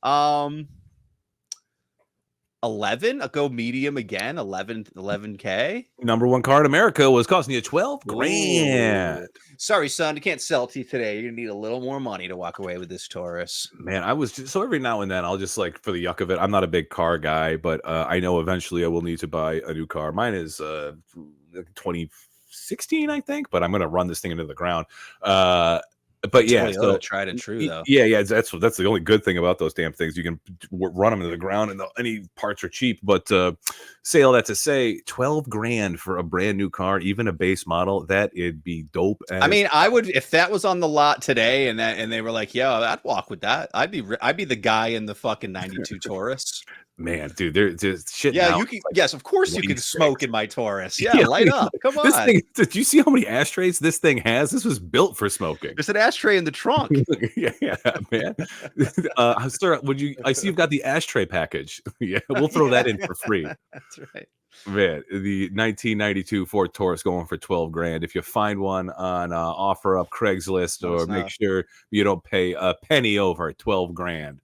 11. I'll go medium again. 11K. #1 car in America was costing you 12 grand. Ooh. Sorry, son, you can't sell it to you today. You're gonna need a little more money to walk away with this Taurus. Man, so every now and then I'll just like for the yuck of it. I'm not a big car guy, but I know eventually I will need to buy a new car. Mine is 2016, I think, but I'm gonna run this thing into the ground. But yeah, so tried and true though. Yeah, that's the only good thing about those damn things. You can run them into the ground, and any parts are cheap. But say all that to say, 12 grand for a brand new car, even a base model, that it'd be dope. I mean, I would if that was on the lot today, and they were like, "Yeah, I'd walk with that." I'd be the guy in the fucking 92 Taurus. Man, dude, there's shit. Yeah, you can. Yes, of course you can smoke in my Taurus. Yeah, light up. Come on. This thing, did you see how many ashtrays this thing has? This was built for smoking. There's an ashtray in the trunk. yeah, man. Sir, I see you've got the ashtray package. Yeah, we'll throw that in for free. That's right. Man, the 1992 Ford Taurus going for 12 grand. If you find one on offer up Craigslist, or make sure you don't pay a penny over 12 grand.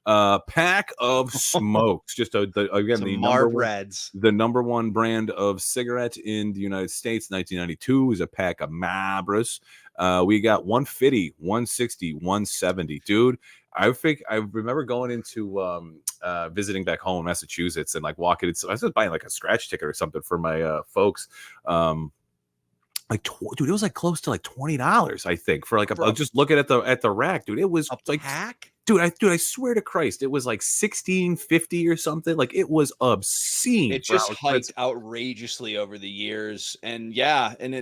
Pack of smokes. Just again, the #1 brand of cigarette in the United States. 1992 is a pack of Marlboros. We got 150, 160, 170, dude. I think I remember going into visiting back home in Massachusetts and like walking. I was buying like a scratch ticket or something for my folks. Dude, it was like close to like $20, I think, for like I was just looking at the rack, dude. It was like pack. Dude, I swear to Christ, it was like $16.50 or something. Like it was obscene. It just hiked outrageously over the years, and yeah, and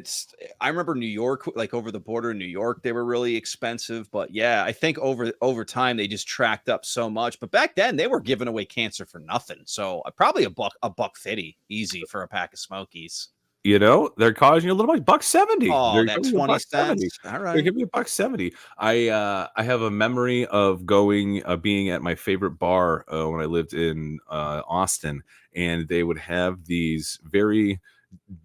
I remember New York, like over the border in New York, they were really expensive. But yeah, I think over time they just tracked up so much. But back then they were giving away cancer for nothing, so probably a $1.50 easy for a pack of Smokies. You know, they're causing you a little bit, $1.70. Oh, that 20 cents. All right, they give me $1.70. I have a memory of being at my favorite bar when I lived in Austin, and they would have these very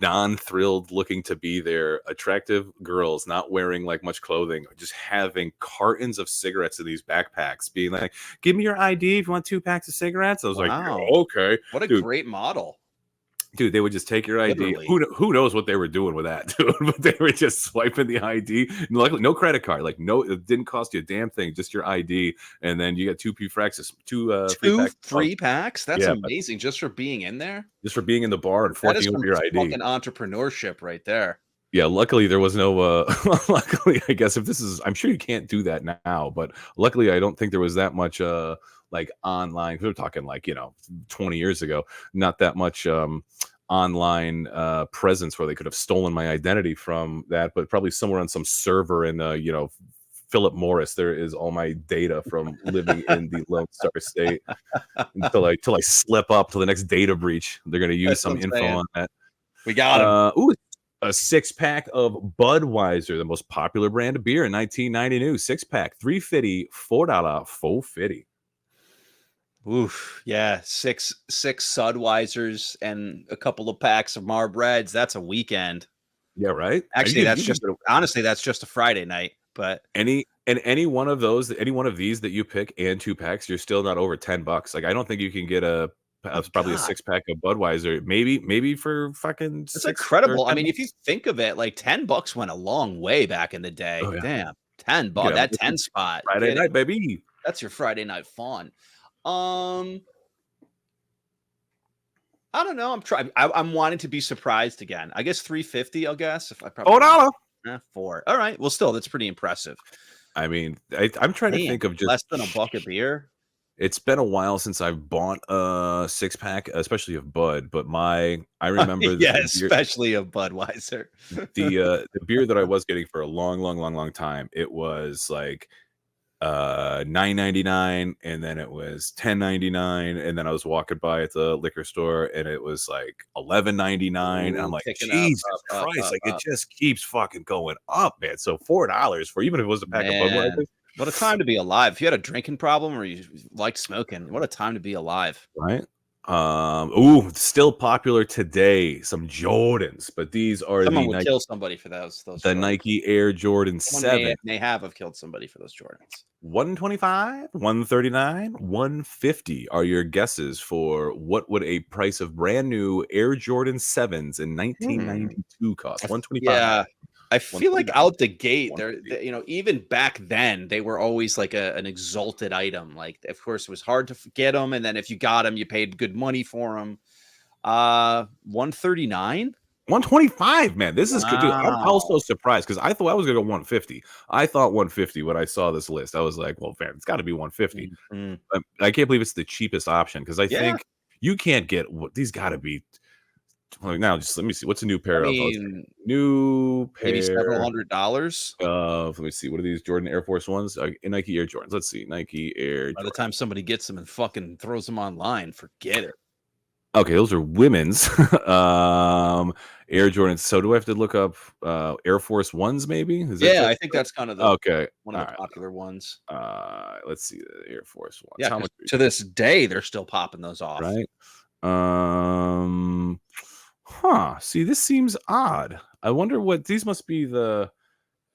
non-thrilled looking to be there attractive girls not wearing like much clothing, just having cartons of cigarettes in these backpacks, being like, give me your ID if you want 2 packs of cigarettes. I was like, oh, okay. What a great model. Dude, they would just take your ID. Who knows what they were doing with that, dude? But they were just swiping the ID. Luckily, no credit card. Like, no, it didn't cost you a damn thing. Just your ID, and then you got 2 free packs. That's amazing, just for being in there. Just for being in the bar and forking over your ID. Fucking entrepreneurship right there. Yeah, luckily there was no. Luckily, I guess I'm sure you can't do that now. But luckily, I don't think there was that much. Like online, we're talking like 20 years ago, not that much online presence where they could have stolen my identity from that, but probably somewhere on some server in Philip Morris there is all my data from living in the Lone Star State until I slip up to the next data breach. They're going to use some info on that. We got him. A 6-pack of Budweiser, the most popular brand of beer in 1992. 6-pack, $3.50, $4, $4.50. Oof, yeah, six Sudweisers and a couple of packs of Marb Reds. That's a weekend. Yeah, right. Actually, honestly, that's just a Friday night. But any one of these that you pick and 2 packs, you're still not over $10. Like I don't think you can get probably a 6-pack of Budweiser. Maybe for fucking. It's incredible. I mean, if you think of it, like $10 went a long way back in the day. Oh, yeah. Damn, $10. That 10 spot. Friday night, baby. That's your Friday night fun. I don't know. I'm wanting to be surprised again. I guess $3.50. I'll guess if I probably $4. All right. Well, still, that's pretty impressive. I mean, I'm trying to think of just less than a buck of beer. It's been a while since I've bought a 6-pack, especially of Bud. But I remember, especially of Budweiser. the beer that I was getting for a long time. It was like $9.99, and then it was $10.99, and then I was walking by at the liquor store and it was like $11.99, and I'm like, Jesus Christ, like it just keeps fucking going up, man. So $4 for even if it was a pack of Budweiser. What a time to be alive. If you had a drinking problem or you liked smoking, what a time to be alive. Right. Still popular today. Some Jordans, but these are someone would kill somebody for those. The Jordans. Nike Air Jordan 7 may have killed somebody for those Jordans. 125, 139, 150 are your guesses for what would a price of brand new Air Jordan 7s in 1992 cost? 125. Yeah. I feel like out the gate, they're even back then, they were always like an exalted item. Like, of course, it was hard to get them, and then if you got them, you paid good money for them. 139, 125, man. This is good. Dude, I'm also surprised because I thought I was gonna go 150. I thought 150 when I saw this list. I was like, well, man, it's got to be 150. I can't believe it's the cheapest option because I think you can't get what these got to be. Now, just let me see. What's a new pair of new pair? Maybe several $100. Let me see. What are these Jordan Air Force Ones? Nike Air Jordans. Let's see. Nike Air. By the time somebody gets them and fucking throws them online, forget it. Okay, those are women's Air Jordans. So do I have to look up Air Force Ones? Maybe. I think that's kind of one of the popular ones. Let's see the Air Force Ones. Yeah, to this day they're still popping those off. Right. See, this seems odd. I wonder what these must be, the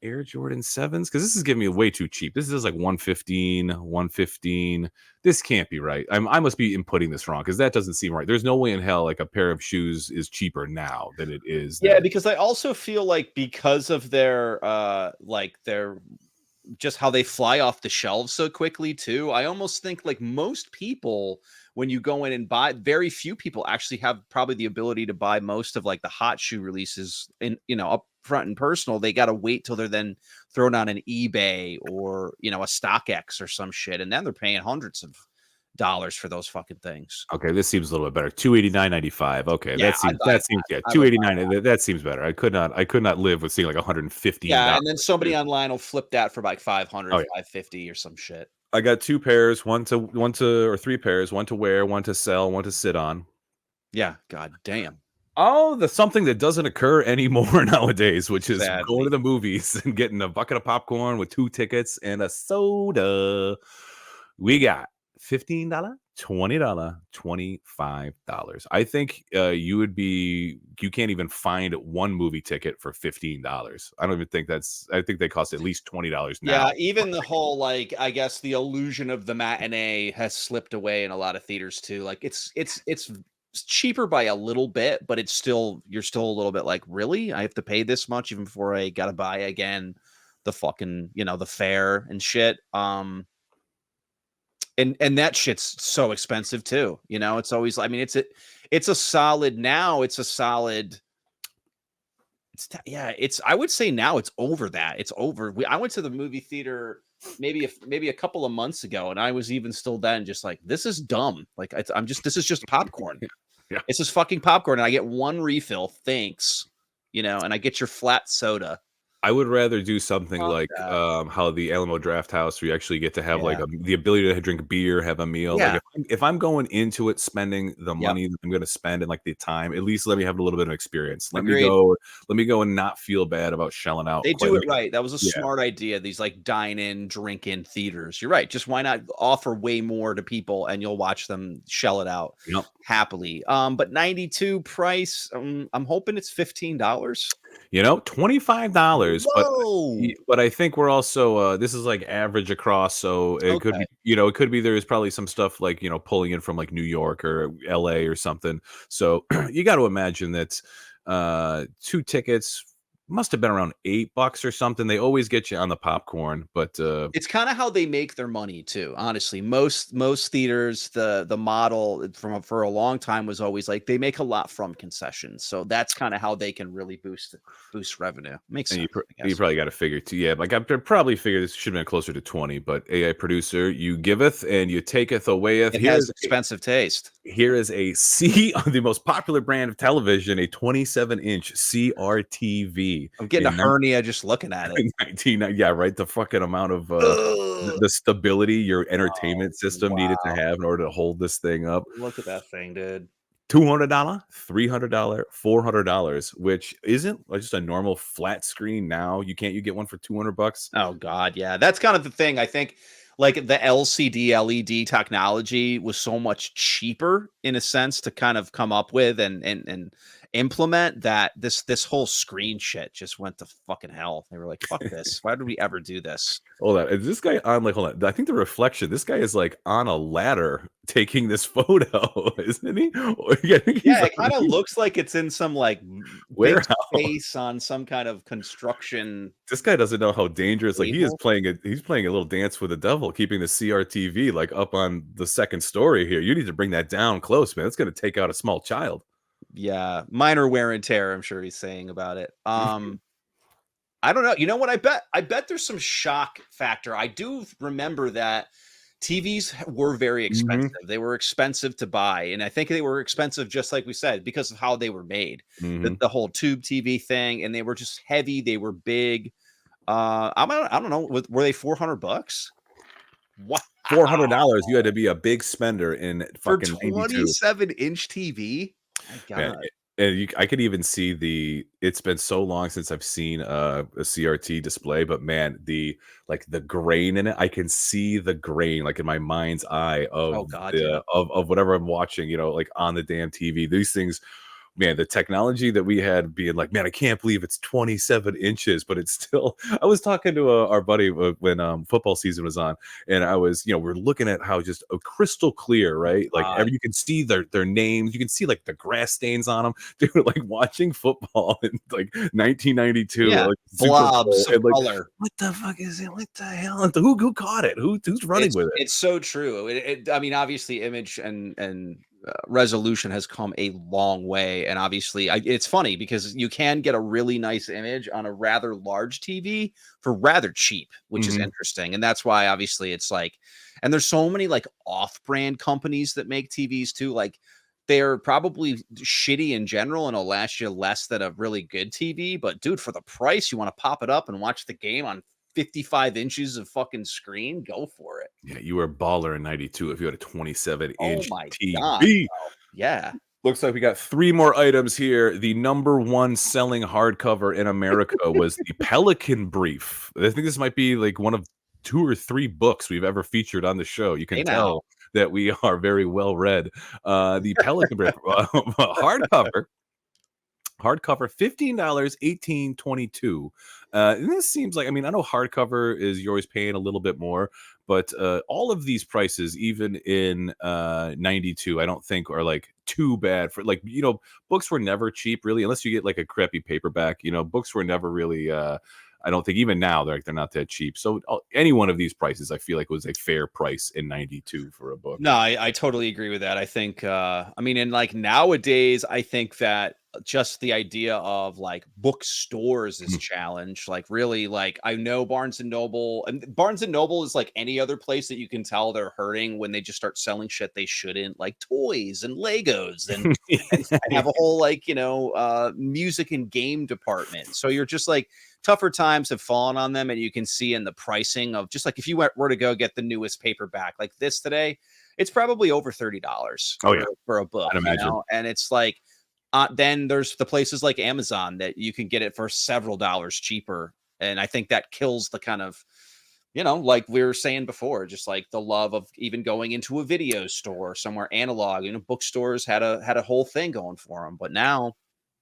Air Jordan 7s, because this is giving me way too cheap. This is like 115. This can't be right. I must be inputting this wrong because that doesn't seem right. There's no way in hell like a pair of shoes is cheaper now than it is. Yeah, because I also feel like because of their just how they fly off the shelves so quickly too. I almost think like most people, when you go in and buy, very few people actually have probably the ability to buy most of like the hot shoe releases in, you know, up front and personal. They got to wait till they're then thrown on an eBay or, you know, a StockX or some shit. And then they're paying hundreds of dollars for those fucking things. Okay, this seems a little bit better. $289.95. Okay, Yeah, that seems yeah, $289. That seems better. I could not live with seeing like $115. Yeah, and then somebody online will flip that for like 500, Oh, yeah. 550 or some shit. I got 2 pairs, one to or 3 pairs, one to wear, one to sell, one to sit on. Yeah, god damn. Oh, that's something that doesn't occur anymore nowadays, which is Sadly. going to the movies and getting a bucket of popcorn with 2 tickets and a soda. We got $15, $20, $25. I think you can't even find one movie ticket for $15. I don't even think I think they cost at least $20 now. Yeah, even the whole like I guess the illusion of the matinee has slipped away in a lot of theaters too. Like it's cheaper by a little bit, but you're still a little bit like, really? I have to pay this much even before I gotta buy again the fucking, you know, the fare and shit. And that shit's so expensive too. You know, it's always, I mean, it's a solid, I would say now it's over that. It's over. I went to the movie theater maybe a couple of months ago, and I was even still then just like, this is dumb. Like this is just popcorn. Yeah. It's just fucking popcorn, and I get one refill. Thanks. You know, and I get your flat soda. I would rather do something like how the Alamo Draft House, where you actually get to have like the ability to drink beer, have a meal. Yeah. Like if I'm going into it spending the money that I'm going to spend and like the time, at least let me have a little bit of experience. Let me go and not feel bad about shelling out. They do it right. That was a smart idea. These like dine-in, drink-in theaters. You're right. Just why not offer way more to people and you'll watch them shell it out happily. But 92 price. I'm hoping it's $15. You know, $25, but I think we're also this is like average across, so it could be, you know, it could be there's probably some stuff like, you know, pulling in from like New York or LA or something. So you got to imagine that 2 tickets must have been around $8 or something. They always get you on the popcorn, but it's kind of how they make their money too. Honestly, most theaters, the model for a long time was always like they make a lot from concessions, so that's kind of how they can really boost revenue. Makes sense. You probably got to figure too. Yeah, like I probably figured this should have been closer to 20, but AI producer, you giveth and you taketh awayeth. It has expensive taste. Here is the most popular brand of television, a 27-inch CRTV. I'm getting a hernia just looking at it. Yeah, right. The fucking amount of the stability your entertainment system needed to have in order to hold this thing up. Look at that thing, dude. $200, $300, $400, which isn't just a normal flat screen now. You get one for $200. Oh God, yeah. That's kind of the thing. I think like the LCD LED technology was so much cheaper in a sense to kind of come up with and implement that this whole screen shit just went to fucking hell. They were like, fuck this. Why did we ever do this? Hold on. Is this guy on like, hold on. I think the reflection, this guy is like on a ladder taking this photo, isn't he? It kind of looks like it's in some like warehouse space on some kind of construction. This guy doesn't know how dangerous. Like he's playing a little dance with the devil, keeping the CRTV like up on the second story here. You need to bring that down close, man. It's going to take out a small child. Yeah, minor wear and tear, I'm sure he's saying about it. I don't know. You know what? I bet there's some shock factor. I do remember that TVs were very expensive. They were expensive to buy, and I think they were expensive just like we said because of how they were made. The whole tube TV thing, and they were just heavy. They were big. I don't know. Were they $400? What? $400? You had to be a big spender in fucking 27-inch TV. Man, and I could even see it's been so long since I've seen a CRT display, but man, the grain in it, I can see the grain like in my mind's eye of of whatever I'm watching, you know, like on the damn TV. These things man, the technology that we had being like, man, I can't believe it's 27 inches, but it's still. I was talking to our buddy when football season was on, and I was, we're looking at how just a crystal clear, right? Like you can see their names, you can see like the grass stains on them. Dude, like watching football in like 1992, like, blobs of like, color. what the fuck is it? What the hell? Who caught it? Who's running with it? It's so true. I mean, obviously, image and resolution has come a long way, and obviously it's funny because you can get a really nice image on a rather large TV for rather cheap, which is interesting. And that's why obviously it's like, and there's so many like off-brand companies that make TVs too. Like they're probably shitty in general and it'll last you less than a really good TV, but dude, for the price, you want to pop it up and watch the game on 55 inches of fucking screen, go for it. Yeah, you were a baller in 92 if you had a 27-inch TV. God, yeah. Looks like we got 3 more items here. The #1 selling hardcover in America was the Pelican Brief. I think this might be like one of 2 or 3 books we've ever featured on the show. You can tell that we are very well read. The Pelican Brief hardcover, $15, $18.22. And this seems like, I mean, I know hardcover is you're always paying a little bit more, but all of these prices, even in 92, I don't think are like too bad for like, books were never cheap really, unless you get like a crappy paperback. Books were never really I don't think even now they're not that cheap. So any one of these prices, I feel like was a fair price in 92 for a book. No, I totally agree with that. I think, I mean, in like nowadays, I think that just the idea of like bookstores is challenged. Like really, like I know Barnes and Noble is like any other place that you can tell they're hurting when they just start selling shit they shouldn't, like toys and Legos and have a whole like, music and game department. So you're just like, tougher times have fallen on them, and you can see in the pricing of just like if you were to go get the newest paperback like this today, it's probably over $30 for a book. I'd imagine. And it's like then there's the places like Amazon that you can get it for several dollars cheaper. And I think that kills the kind of, like we were saying before, just like the love of even going into a video store somewhere analog. Bookstores had a whole thing going for them, but now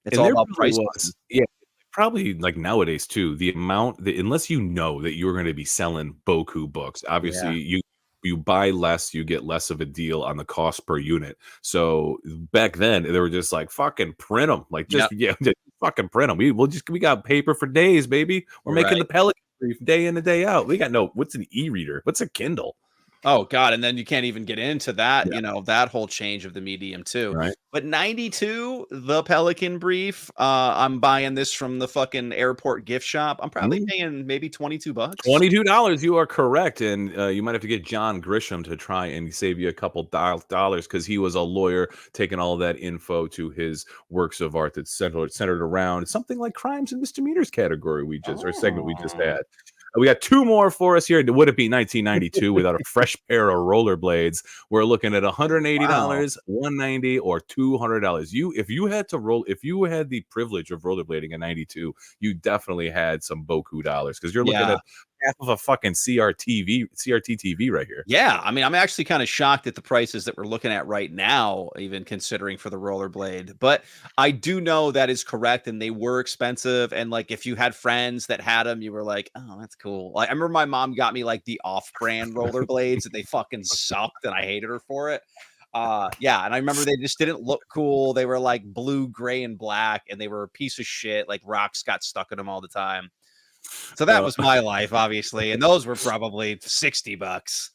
it's all about prices. Yeah. Probably like nowadays too, the amount that unless you know that you're going to be selling Boku books, obviously you buy less, you get less of a deal on the cost per unit. So back then they were just like fucking print them, like just fucking print them. We got paper for days, baby. We're making the Pelican Brief day in and day out. We got what's an e-reader? What's a Kindle? Oh God. And then you can't even get into that, that whole change of the medium too. Right. But 92, the Pelican Brief, I'm buying this from the fucking airport gift shop. I'm probably paying maybe $22. $22. You are correct. And you might have to get John Grisham to try and save you a couple dollars because he was a lawyer taking all of that info to his works of art that's centered around something like crimes and misdemeanors category or segment we just had. We got 2 more for us here. Would it be 1992 without a fresh pair of rollerblades? We're looking at $180, $190, or $200. If you had the privilege of rollerblading in 92, you definitely had some Boku dollars because you're looking at half of a fucking CRT TV right here. Yeah, I mean, I'm actually kind of shocked at the prices that we're looking at right now, even considering for the rollerblade. But I do know that is correct, and they were expensive. And like, if you had friends that had them, you were like, "Oh, that's cool." Like, I remember my mom got me like the off-brand rollerblades, and they fucking sucked, and I hated her for it. And I remember they just didn't look cool. They were like blue, gray, and black, and they were a piece of shit. Like rocks got stuck in them all the time. So that was my life, obviously, and those were probably $60.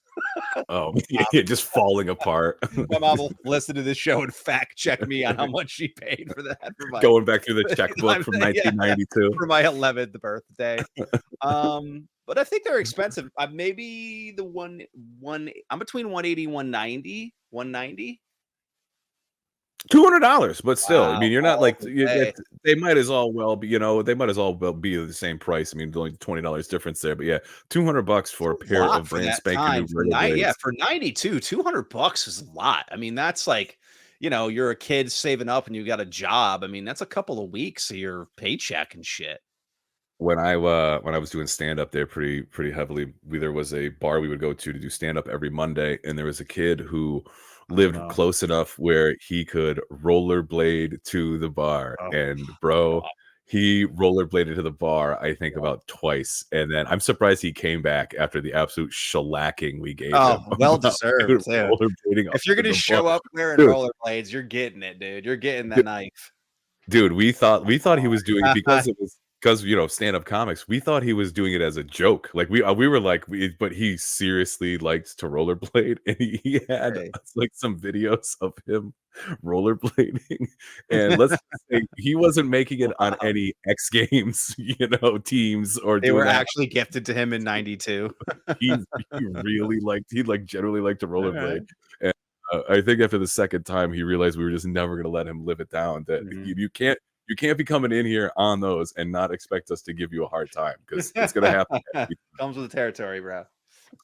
Oh, yeah, just falling apart. My mom will listen to this show and fact check me on how much she paid for that. Going back through the checkbook from 1992 for my 11th birthday. But I think they're expensive. Maybe the one I'm between 180 and 190. $200, but still, I mean, you're not like they might as well be, they might as well be the same price. I mean, only $20 difference there, but yeah, $200 for a pair of brand spanking new for 92, $200 is a lot. I mean, that's like, you're a kid saving up and you got a job. I mean, that's a couple of weeks of your paycheck and shit. When I was doing stand up there pretty heavily, there was a bar we would go to do stand up every Monday, and there was a kid who lived close enough where he could rollerblade to the bar. And bro, he rollerbladed to the bar, I think about twice. And then I'm surprised he came back after the absolute shellacking we gave him. Well deserved. If you're going to show up wearing rollerblades, you're getting it, dude. You're getting that knife. Dude, we thought he was doing it because it was stand-up comics. We thought he was doing it as a joke. Like we were like, but he seriously liked to rollerblade, and he had like some videos of him rollerblading. And let's say he wasn't making it on any X Games, teams, or they were actually gifted to him in '92. he generally liked to rollerblade. And I think after the second time, he realized we were just never going to let him live it down. That you can't be coming in here on those and not expect us to give you a hard time, because it's going to happen. Comes with the territory, bro.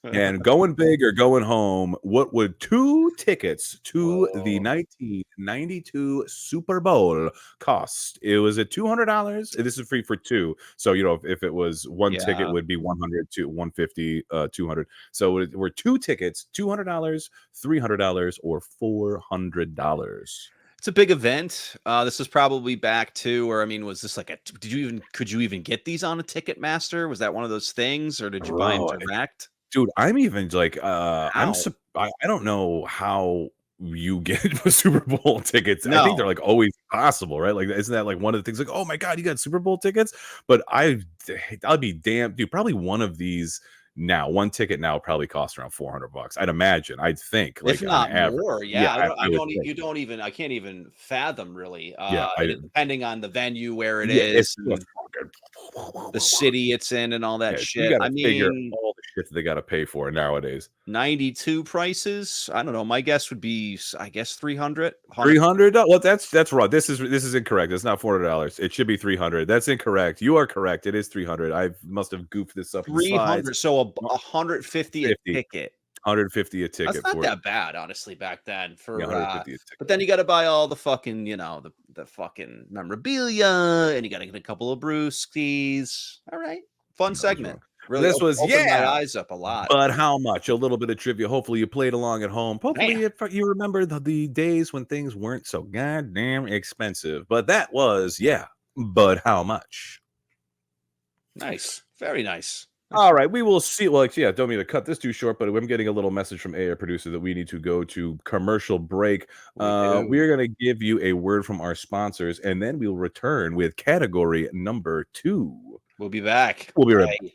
And going big or going home, what would 2 tickets to the 1992 Super Bowl cost? It was at $200. This is free for 2. So, if it was one ticket, would be 100 to 150, 200. So we're 2 tickets, $200, $300, or $400. It's a big event. This is probably back to, or I mean, was this like could you even get these on a Ticketmaster? Was that one of those things, or did you buy them direct? Dude, I'm even like, I don't know how you get Super Bowl tickets. I think they're like always possible, right? Like, isn't that like one of the things? Like, oh my god, you got Super Bowl tickets? But I'd be damned, dude. Probably one of these now, one ticket now probably costs around $400. I'd imagine. I'd think, like, if not more. I can't even fathom really. Depending on the venue, where it is. The city it's in and all that shit. I mean, figure all the shit that they got to pay for nowadays. 92 prices. I don't know. My guess would be, I guess, $300. $300. Well, that's wrong. This is incorrect. It's not $400. It should be $300. That's incorrect. You are correct. It is $300. I must have goofed this up. $300. So $150 a ticket. $150 a ticket. That's not that bad, honestly, back then. But then you got to buy all the fucking, the fucking memorabilia, and you got to get a couple of brewskis. All right, fun segment. Really, this was opened my eyes up a lot. But how much? A little bit of trivia. Hopefully, you played along at home. Hopefully, you remember the days when things weren't so goddamn expensive. But that was But how much? Nice, very nice. All right, we will see. Well, don't mean to cut this too short, but I'm getting a little message from our producer that we need to go to commercial break. We're going to give you a word from our sponsors, and then we'll return with category number 2. We'll be back. We'll be right back.